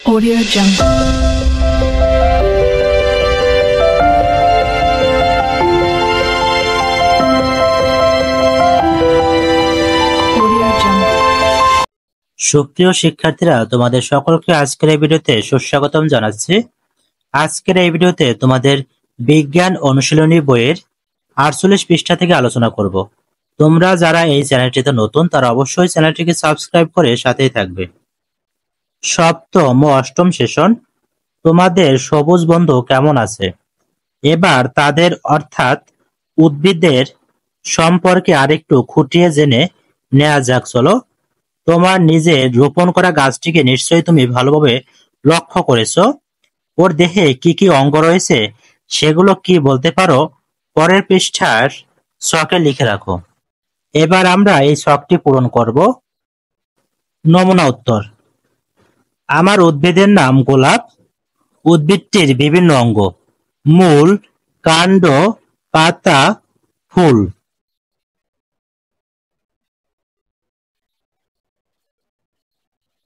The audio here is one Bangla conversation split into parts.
Audio Jungle. সুপ্রিয় শিক্ষার্থীরা, তোমাদের সকলকে আজকের এই ভিডিওতে সুস্বাগতম জানাচ্ছি। আজকের এই ভিডিওতে তোমাদের বিজ্ঞান অনুশীলনী বইয়ের 48 পৃষ্ঠা থেকে আলোচনা করব। তোমরা যারা এই চ্যানেলটিতে নতুন তারা অবশ্যই চ্যানেলটিকে সাবস্ক্রাইব করে সাথেই থাকবে। সপ্তম ও অষ্টম সেশন, তোমাদের সবুজ বন্ধু কেমন আছে? এবার তাদের অর্থাৎ উদ্ভিদের সম্পর্কে আরেকটু খুঁটিয়ে জেনে নেওয়া যাক। চলো, তোমার নিজের রোপণ করা গাছটিকে নিশ্চয়ই তুমি ভালোভাবে লক্ষ্য করেছো। ওর দেহে কি কি অঙ্গ রয়েছে সেগুলো কি বলতে পারো? পরের পৃষ্ঠার ছকে লিখে রাখো। এবার আমরা এই ছকটি পূরণ করব। নমুনা উত্তর: আমার উদ্ভিদের নাম গোলাপ। উদ্ভিদটির বিভিন্ন অঙ্গ: মূল, কাণ্ড, পাতা, ফুল।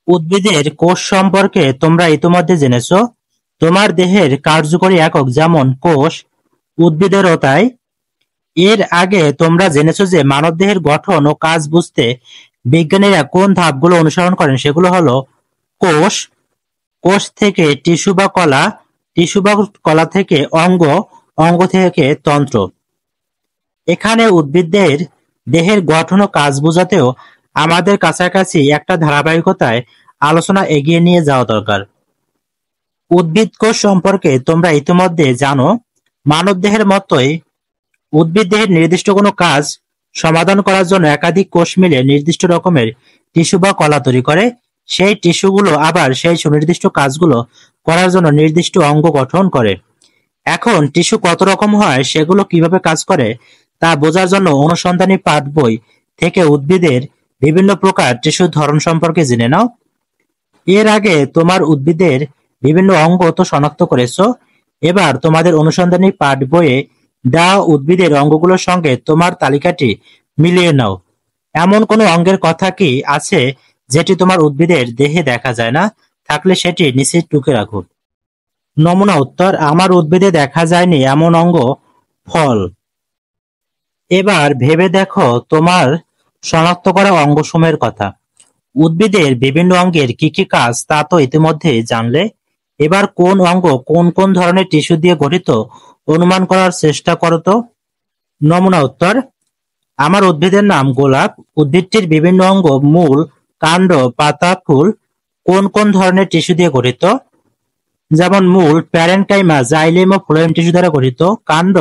উদ্ভিদের কোষ সম্পর্কে তোমরা ইতিমধ্যে জেনেছো। তোমার দেহের কার্যকরী একক যেমন কোষ, উদ্ভিদেরও তাই। এর আগে তোমরা জেনেছো যে মানবদেহের গঠন ও কাজ বুঝতে বিজ্ঞানীরা কোন ধাপগুলো অনুসরণ করেন। সেগুলো হলো কোষ, কোষ থেকে টিস্যু বা কলা, টিস্যু বা কলা থেকে অঙ্গ, অঙ্গ থেকে তন্ত্র। এখানে উদ্ভিদের দেহের গঠন ও কাজ বোঝাতেও আমাদের কাছাকাছি একটা ধারাবাহিকতায় আলোচনা এগিয়ে নিয়ে যাওয়া দরকার। উদ্ভিদ কোষ সম্পর্কে তোমরা ইতিমধ্যে জানো। মানবদেহের মতোই উদ্ভিদ দেহের নির্দিষ্ট কোনো কাজ সমাধান করার জন্য একাধিক কোষ মিলে নির্দিষ্ট রকমের টিস্যু বা কলা তৈরি করে। সেই টিস্যুগুলো আবার সেই সুনির্দিষ্ট কাজগুলো করার জন্য নির্দিষ্ট অঙ্গ গঠন করে। এখন টিস্যু কত রকম হয়, সেগুলো কিভাবে কাজ করে তা বোঝার জন্য অনুসন্ধানী পাঠ বই থেকে উদ্ভিদের বিভিন্ন প্রকার টিস্যুর ধরন সম্পর্কে জেনে নাও। এর আগে তোমার উদ্ভিদের বিভিন্ন অঙ্গ তো শনাক্ত করেছো। এবার তোমাদের অনুসন্ধানী পাঠ বইয়ে দেওয়া উদ্ভিদের অঙ্গগুলোর সঙ্গে তোমার তালিকাটি মিলিয়ে নাও। এমন কোনো অঙ্গের কথা কি আছে যেটি তোমার উদ্ভিদের দেহে দেখা যায় না? থাকলে সেটি নিচে টুকে রাখো। নমুনা উত্তর: আমার উদ্ভিদে দেখা যায়নি এমন অঙ্গ ফল। এবার ভেবে দেখো তোমার শনাক্ত করা অঙ্গসমূহের কথা। উদ্ভিদের বিভিন্ন অঙ্গের কি কি কাজ তা তো ইতিমধ্যে জানলে। এবার কোন অঙ্গ কোন কোন ধরনের টিস্যু দিয়ে গঠিত অনুমান করার চেষ্টা করো তো। নমুনা উত্তর: আমার উদ্ভিদের নাম গোলাপ। উদ্ভিদটির বিভিন্ন অঙ্গ মূল, কাণ্ড, পাতা, ফুল কোন কোন ধরনের টিস্যু দিয়ে গঠিত? যেমন মূল প্যারেনকাইমা, জাইলেম ও ফ্লোয়েম টিস্যু দ্বারা গঠিত। কাণ্ড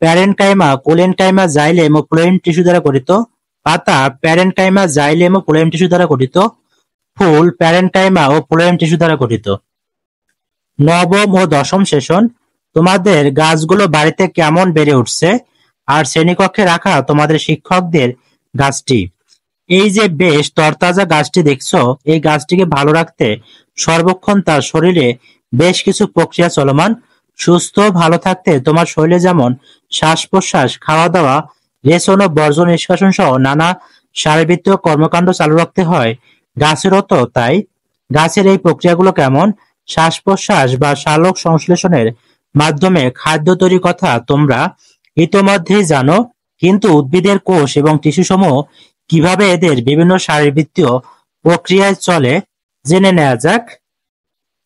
প্যারেনকাইমা, কোলেনকাইমা, জাইলেম ও ফ্লোয়েম টিস্যু দ্বারা গঠিত। পাতা প্যারেনকাইমা, জাইলেম ও ফ্লোয়েম টিস্যু দ্বারা গঠিত। ফুল প্যারেনকাইমা ও ফ্লোয়েম টিস্যু দ্বারা গঠিত। নবম ও দশম সেশন, তোমাদের গাছগুলো বাড়িতে কেমন বেড়ে উঠছে আর শ্রেণীকক্ষে রাখা তোমাদের শিক্ষকদের গাছটি। এই যে বেশ তরতাজা গাছটি দেখছো, এই গাছটিকে ভালো রাখতে সর্বক্ষণ তার শরীরে বেশ কিছু প্রক্রিয়া চলমান। সুস্থ ভালো থাকতে তোমার শরীরে যেমন শ্বাস প্রশ্বাস, খাওয়া দাওয়া, রেচন ও বর্জ্য নিষ্কাশন সহ নানা শারীরবৃত্তীয় কর্মকাণ্ড চালু রাখতে হয়, গাছেরও তো তাই। গাছের এই প্রক্রিয়াগুলো কেমন? শ্বাস প্রশ্বাস বা সালোক সংশ্লেষণের মাধ্যমে খাদ্য তৈরির কথা তোমরা ইতোমধ্যেই জানো। কিন্তু উদ্ভিদের কোষ এবং টিস্যু সমূহ কিভাবে এদের বিভিন্ন শারীরবৃত্তীয় প্রক্রিয়ায় চলে জেনে নেওয়া যাক।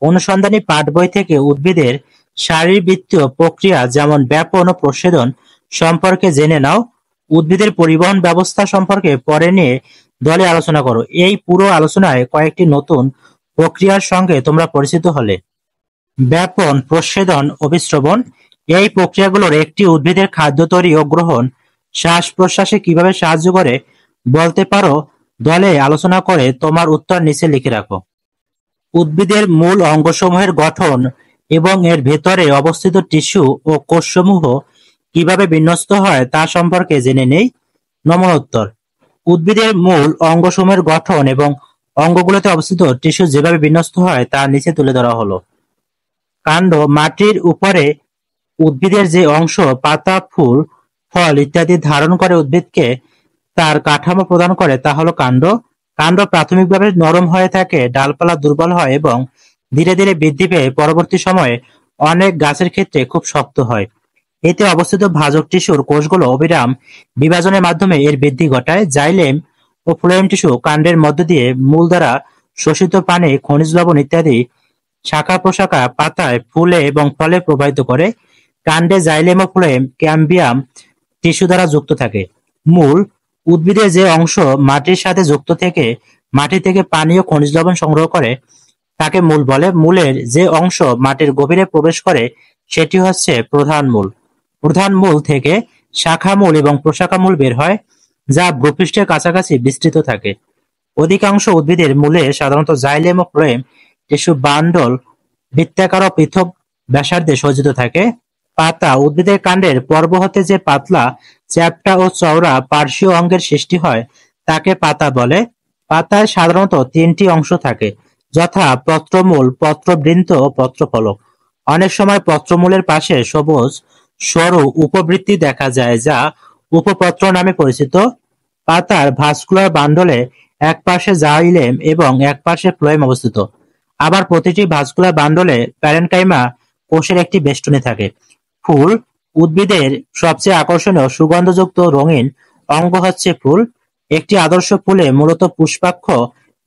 অনুসন্ধানী পাঠ বই থেকে উদ্ভিদের শারীরবৃত্তীয় প্রক্রিয়া যেমন ব্যাপন ও প্রচ্ছেদন সম্পর্কে জেনে নাও। উদ্ভিদের পরিবহন ব্যবস্থা সম্পর্কে পরে নিয়ে দলে আলোচনা করো। এই পুরো আলোচনায় কয়েকটি নতুন প্রক্রিয়ার সঙ্গে তোমরা পরিচিত হলে। ব্যাপন, প্রচ্ছেদন, অভিস্রবণ এই প্রক্রিয়াগুলোর একটি উদ্ভিদের খাদ্য তৈরি ও গ্রহণ শ্বাস প্রশ্বাসে কিভাবে সাহায্য করে বলতে পারো? দলে আলোচনা করে তোমার উত্তর নিচে লিখে রাখো। উদ্ভিদের মূল অঙ্গসমূহের গঠন এবং এর ভেতরে অবস্থিত টিস্যু ও কোষসমূহ কিভাবে বিন্যস্ত হয় তা সম্পর্কে জেনে নেই। নমুনা উত্তর: উদ্ভিদের মূল অঙ্গসমূহের গঠন এবং অঙ্গগুলোতে অবস্থিত টিস্যু যেভাবে বিন্যস্ত হয় তা নিচে তুলে ধরা হলো। কাণ্ড মাটির উপরে উদ্ভিদের যে অংশ পাতা, ফুল, ফল ইত্যাদি ধারণ করে উদ্ভিদকে তার কাঠামো প্রদান করে তা হলো কাণ্ড। কাণ্ড প্রাথমিকভাবে নরম হয়ে থাকে, ডালপালা দুর্বল হয় এবং ধীরে ধীরে বৃদ্ধি পেয়ে পরবর্তী সময়ে অনেক গাছের ক্ষেত্রে খুব শক্ত হয়। এতে অবস্থিত ভাজক টিস্যুর কোষগুলো অবিরাম বিভাজনের মাধ্যমে এর বৃদ্ধি ঘটায়। জাইলেম ও ফ্লোয়েম টিস্যু কাণ্ডের মধ্য দিয়ে মূল দ্বারা শোষিত পানি, খনিজ লবণ ইত্যাদি শাখা প্রশাখা পাতায়, ফুলে এবং ফলে প্রবাহিত করে। কাণ্ডে জাইলেম ও ফ্লোয়েম ক্যাম্বিয়াম টিস্যু দ্বারা যুক্ত থাকে। মূল উদ্ভিদের যে অংশ মাটির সাথে যুক্ত থেকে মাটি থেকে পানি ও খনিজ লবণ সংগ্রহ করে তাকে মূল বলে। মূলের যে অংশ মাটির গভীরে প্রবেশ করে সেটি হচ্ছে প্রধান মূল। প্রধান মূল থেকে শাখা মূল এবং প্রশাখা মূল বের হয়, যা ভূপৃষ্ঠের কাছাকাছি বিস্তৃত থাকে। অধিকাংশ উদ্ভিদের মূলে সাধারণত জাইলেম ও ফ্লোয়েম টিস্যু বান্ডল বৃত্তাকার ও পৃথক ব্যাসার্ধে সজ্জিত থাকে। পাতা উদ্ভিদের কাণ্ডের পর্ব হতে যে পাতলা, চ্যাপ্টা ও চওড়া পার্শ্বীয় অঙ্গের সৃষ্টি হয় তাকে পাতা বলে। পাতায় সাধারণত তিনটি অংশ থাকে, যথা পত্রমূল, পত্রবৃন্ত ও পত্রফলক। অনেক সময় পত্রমূলের পাশে সবুজ সরু উপবৃত্তি দেখা যায়, যা উপপত্র নামে পরিচিত। পাতার ভাস্কুলার বান্ডলে এক পাশে জাইলেম এবং এক পাশে ফ্লোয়েম অবস্থিত। আবার প্রতিটি ভাস্কুলার বান্ডলে প্যারেনকাইমা কোষের একটি বেষ্টনী থাকে। ফুল উদ্ভিদের সবচেয়ে আকর্ষণীয় সুগন্ধযুক্ত রঙিন অঙ্গ হচ্ছে ফুল। একটি আদর্শ ফুলে মূলত পুষ্পাক্ষ,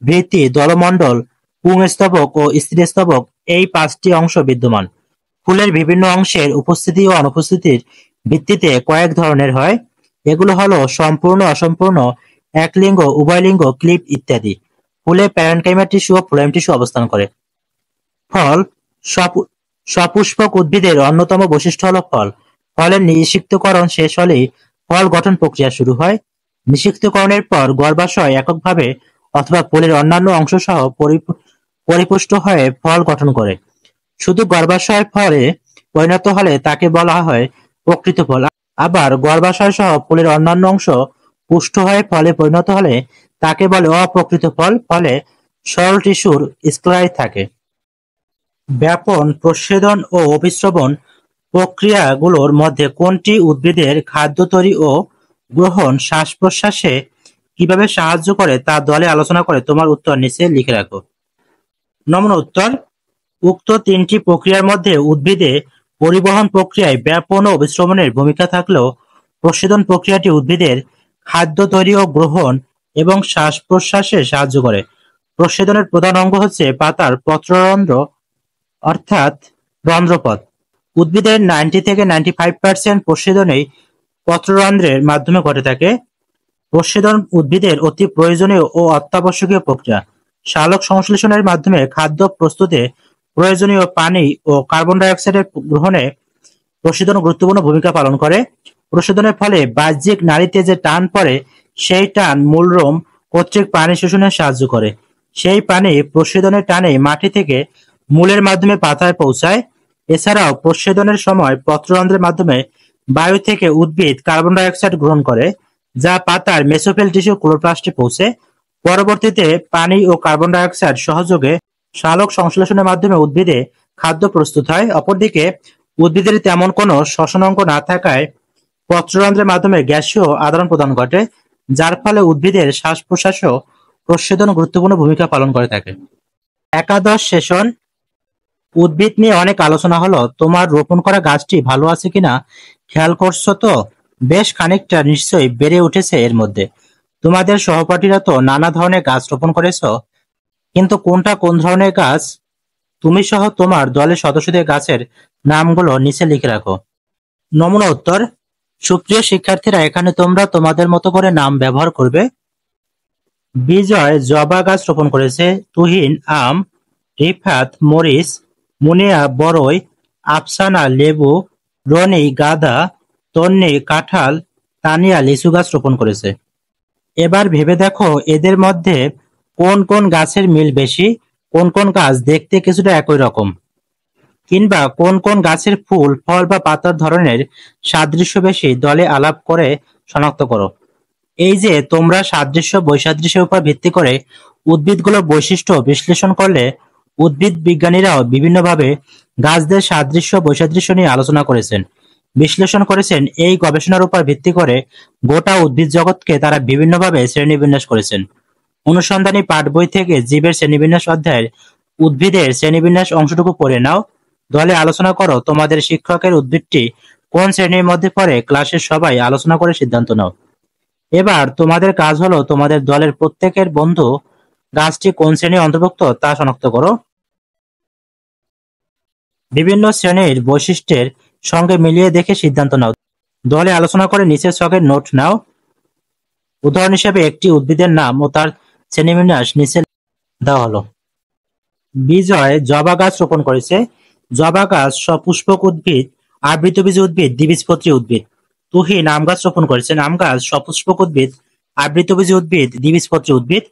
বৃতি, দলমণ্ডল, পুংস্তবক ও স্ত্রীস্তবক এই পাঁচটি অংশ বিদ্যমান। ফুলের বিভিন্ন অংশের উপস্থিতি ও অনুপস্থিতির ভিত্তিতে কয়েক ধরনের হয়। এগুলো হলো সম্পূর্ণ, অসম্পূর্ণ, একলিঙ্গ, উভয়লিঙ্গ, ক্লিপ ইত্যাদি। ফুলে প্যারেনকাইমা টিস্যু ও ফ্লোয়েম টিস্যু অবস্থান করে। ফল সপুষ্পক উদ্ভিদের অন্যতম বৈশিষ্ট্য হলো ফল। ফলের নিষিক্তকরণ শেষ হলেই ফল গঠন প্রক্রিয়া শুরু হয়। নিষিক্তকরণের পর গর্ভাশয় এককভাবে অথবা ফুলের অন্যান্য অংশ সহ পরিপুষ্ট হয়ে ফল গঠন করে। শুধু গর্ভাশয় ফলে পরিণত হলে তাকে বলা হয় প্রকৃত ফল। আবার গর্ভাশয় সহ ফুলের অন্যান্য অংশ পুষ্ট হয়ে ফলে পরিণত হলে তাকে বলে অপ্রকৃত ফল। ফলে সরল টিস্যুর স্ক্লেরাই থাকে। ব্যাপন, প্রচ্ছেদন ও অভিস্রবণ প্রক্রিয়াগুলোর মধ্যে কোনটি উদ্ভিদের খাদ্য তৈরি ও গ্রহণ, শ্বাস-প্রশ্বাসে কিভাবে সাহায্য করে তা দলে আলোচনা করে তোমার উত্তর নিচে লিখে রাখো। নমুনা উত্তর: উক্ত তিনটি প্রক্রিয়ার মধ্যে উদ্ভিদে পরিবহন প্রক্রিয়ায় ব্যাপন ও অভিস্রবণের ভূমিকা থাকলেও প্রচ্ছেদন প্রক্রিয়াটি উদ্ভিদের খাদ্য তৈরি ও গ্রহণ এবং শ্বাস-প্রশ্বাসে সাহায্য করে। প্রচ্ছেদনের প্রধান অঙ্গ হচ্ছে পাতার পত্ররন্ধ্র অর্থাৎ রন্ধ্রপথ। উদ্ভিদের 90 থেকে 95% প্রচ্ছেদনই পত্ররন্ধ্রের মাধ্যমে ঘটে থাকে। প্রচ্ছেদন উদ্ভিদের অতি প্রয়োজনীয় ও অত্যাবশ্যকীয় প্রক্রিয়া। সালোক সংশ্লেষণের মাধ্যমে খাদ্য প্রস্তুতে প্রয়োজনীয় পানি ও কার্বন ডাই অক্সাইডের গ্রহণে প্রচ্ছেদন গুরুত্বপূর্ণ ভূমিকা পালন করে। প্রচ্ছেদনের ফলে বাহ্যিক নাড়িতে যে টান পড়ে সেই টান মূলরোম কর্তৃক পানি শোষণে সাহায্য করে। সেই পানি প্রচ্ছেদনের টানে মাটি থেকে মূলের মাধ্যমে পাতায় পৌঁছায়। এছাড়াও প্রচ্ছেদনের সময় পত্ররন্ধ্রের মাধ্যমে বায়ু থেকে উদ্ভিদ কার্বন ডাই অক্সাইড গ্রহণ করে, যা পাতার মেসোফিল টিস্যু ক্লোরোপ্লাস্টে পৌঁছে। পরবর্তীতে পানি ও কার্বন ডাই অক্সাইড সহযোগে সালোক সংশ্লেষণের মাধ্যমে উদ্ভিদে খাদ্য প্রস্তুত হয়। অপরদিকে উদ্ভিদের তেমন কোনো শ্বসনাঙ্গ না থাকায় পত্ররন্ধ্রের মাধ্যমে গ্যাসীয় আদান প্রদান ঘটে, যার ফলে উদ্ভিদের শ্বাস প্রশ্বাসেও প্রচ্ছেদন গুরুত্বপূর্ণ ভূমিকা পালন করে থাকে। একাদশ সেশন। উদ্ভিদ নিয়ে অনেক আলোচনা হলো। তোমার রোপণ করা গাছটি ভালো আছে কিনা খেয়াল করছো তো? বেশ খানিকটা নিশ্চয়ই বেড়ে উঠেছে এর মধ্যে। তোমাদের সহপাঠীরা তো নানা ধরনের গাছ রোপণ করেছো, কিন্তু কোনটা কোন ধরনের গাছ তুমি সহ তোমার দলের সদস্যদের গাছের নামগুলো নিচে লিখে রাখো। নমুনা উত্তর: সুপ্রিয় শিক্ষার্থীরা, এখানে তোমরা তোমাদের মতো করে নাম ব্যবহার করবে। বিজয় জবা গাছ রোপণ করেছে, তুহিন আম, রিফাত মরিচ, মুনিয়া বরই, আফসানা লেবু, রনি গাঁদা, তন্নি কাঁঠাল, তানিয়া লিচু গাছ রোপণ করেছে। এবার ভেবে দেখো এদের মধ্যে কোন কোন গাছের মিল বেশি, কোন কোন গাছ দেখতে কিছুটা একই রকম, কিংবা কোন কোন গাছের ফুল, ফল বা পাতার ধরনের সাদৃশ্য বেশি, দলে আলাপ করে শনাক্ত করো। এই যে তোমরা সাদৃশ্য বৈসাদৃশ্যের উপর ভিত্তি করে উদ্ভিদগুলোর বৈশিষ্ট্য বিশ্লেষণ করলে, উদ্ভিদ বিজ্ঞানীরাও বিভিন্নভাবে গাছদের সাদৃশ্য বৈসাদৃশ্য নিয়ে আলোচনা করেছেন, বিশ্লেষণ করেছেন। এই গবেষণার উপর ভিত্তি করে গোটা উদ্ভিদ জগৎকে তারা বিভিন্নভাবে শ্রেণীবিন্যাস করেছেন। অনুসন্ধানী পাঠ বই থেকে জীবের শ্রেণীবিন্যাস অধ্যায়ের উদ্ভিদের শ্রেণীবিন্যাস অংশটুকু পড়ে নাও। দলে আলোচনা করো তোমাদের শিক্ষকের উদ্ভিদটি কোন শ্রেণীর মধ্যে পড়ে, ক্লাসের সবাই আলোচনা করে সিদ্ধান্ত নাও। এবার তোমাদের কাজ হলো তোমাদের দলের প্রত্যেকের বন্ধু গাছটি কোন শ্রেণীর অন্তর্ভুক্ত তা শনাক্ত করো। বিভিন্ন শ্রেণীর বৈশিষ্ট্যের সঙ্গে মিলিয়ে দেখে সিদ্ধান্ত নাও। দলে আলোচনা করে নিচের ছকের নোট নাও। উদাহরণ হিসেবে একটি উদ্ভিদের নাম ও তার শ্রেণীবিন্যাস নিচে দেওয়া হলো। বিজয় জবা গাছ রোপণ করেছে। জবা গাছ সপুষ্পক উদ্ভিদ, আবৃতবীজী উদ্ভিদ, দ্বিবীজপত্রী উদ্ভিদ। তুহিন আম গাছ রোপণ করেছে। আম গাছ সপুষ্পক উদ্ভিদ, আবৃতবীজী উদ্ভিদ, দ্বিবীজপত্রী উদ্ভিদ।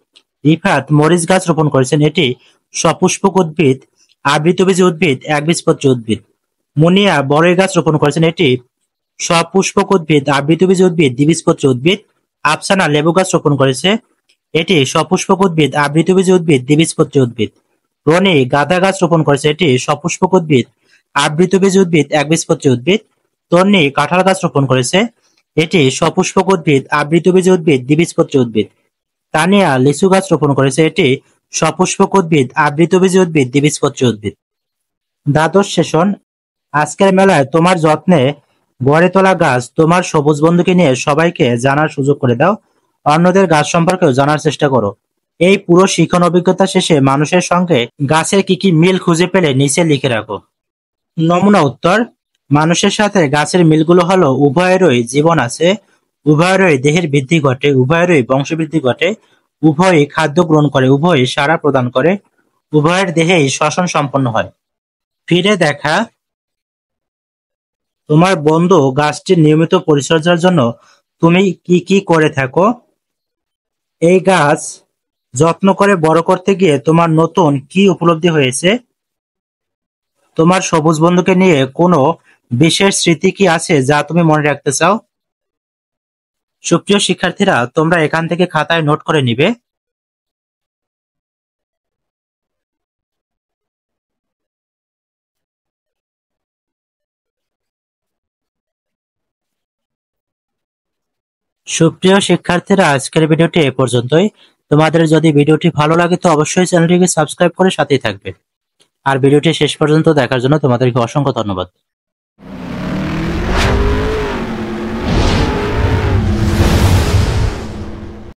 রিফাত মরিচ গাছ রোপণ করেছেন। এটি সপুষ্পক উদ্ভিদ, আবৃতবীজী উদ্ভিদ, একবীজপত্রী উদ্ভিদ। মুনিয়া বড়ই গাছ রোপণ করেছেন। এটি সপুষ্পক উদ্ভিদ, আবৃতবীজী উদ্ভিদ, দ্বিবীজপত্রী উদ্ভিদ। আফসানা লেবু গাছ রোপণ করেছে। এটি সপুষ্পক উদ্ভিদ, আবৃতবীজী উদ্ভিদ, দ্বিবীজপত্রী উদ্ভিদ। রনি গাঁদা গাছ রোপণ করেছে। এটি সপুষ্পক উদ্ভিদ, আবৃতবীজী উদ্ভিদ, একবীজপত্রী উদ্ভিদ। তন্নি কাঁঠাল গাছ রোপণ করেছে। এটি সপুষ্পক উদ্ভিদ, আবৃতবীজী উদ্ভিদ, দ্বিবীজপত্রী উদ্ভিদ। তানিয়া লিচু গাছ রোপণ করেছে। এটি সপুষ্পক উদ্ভিদ, আবৃতবীজী উদ্ভিদ, দ্বিবীজপত্রী উদ্ভিদ। দ্বাদশ সেশন। আজকের মেলায় তোমার যত্নে গড়ে তোলা গাছ তোমার সবুজ বন্ধুকে নিয়ে সবাইকে জানার সুযোগ করে দাও। অন্যদের গাছ সম্পর্কেও জানার চেষ্টা করো। এই পুরো শিক্ষণ অভিজ্ঞতা শেষে মানুষের সঙ্গে গাছের কি কি মিল খুঁজে পেলে নিচে লিখে রাখো। নমুনা উত্তর। মানুষের সাথে গাছের মিলগুলো হলো উভয়েরই জীবন আছে, উভয়েরই দেহের বৃদ্ধি ঘটে, উভয়েরই বংশবৃদ্ধি ঘটে, উভয়ই খাদ্য গ্রহণ করে, উভয়ই সাড়া প্রদান করে, উভয়ের দেহেই শ্বসন সম্পন্ন হয়। ফিরে দেখা। তোমার বন্ধু গাছটির নিয়মিত পরিচর্যার জন্য তুমি কি কি করে থাকো? এই গাছ যত্ন করে বড় করতে গিয়ে তোমার নতুন কি উপলব্ধি হয়েছে? তোমার সবুজ বন্ধুকে নিয়ে কোনো বিশেষ স্মৃতি কি আছে যা তুমি মনে রাখতে চাও? সুপ্রিয় শিক্ষার্থীরা, তোমরা এখান থেকে খাতায় নোট করে নিবে। সুপ্রিয় শিক্ষার্থীরা, আজকের ভিডিওটি এ পর্যন্তই। তোমাদের যদি ভিডিওটি ভালো লাগে তো অবশ্যই চ্যানেলটিকে সাবস্ক্রাইব করে সাথেই থাকবে। আর ভিডিওটি শেষ পর্যন্ত দেখার জন্য তোমাদেরকে অসংখ্য ধন্যবাদ।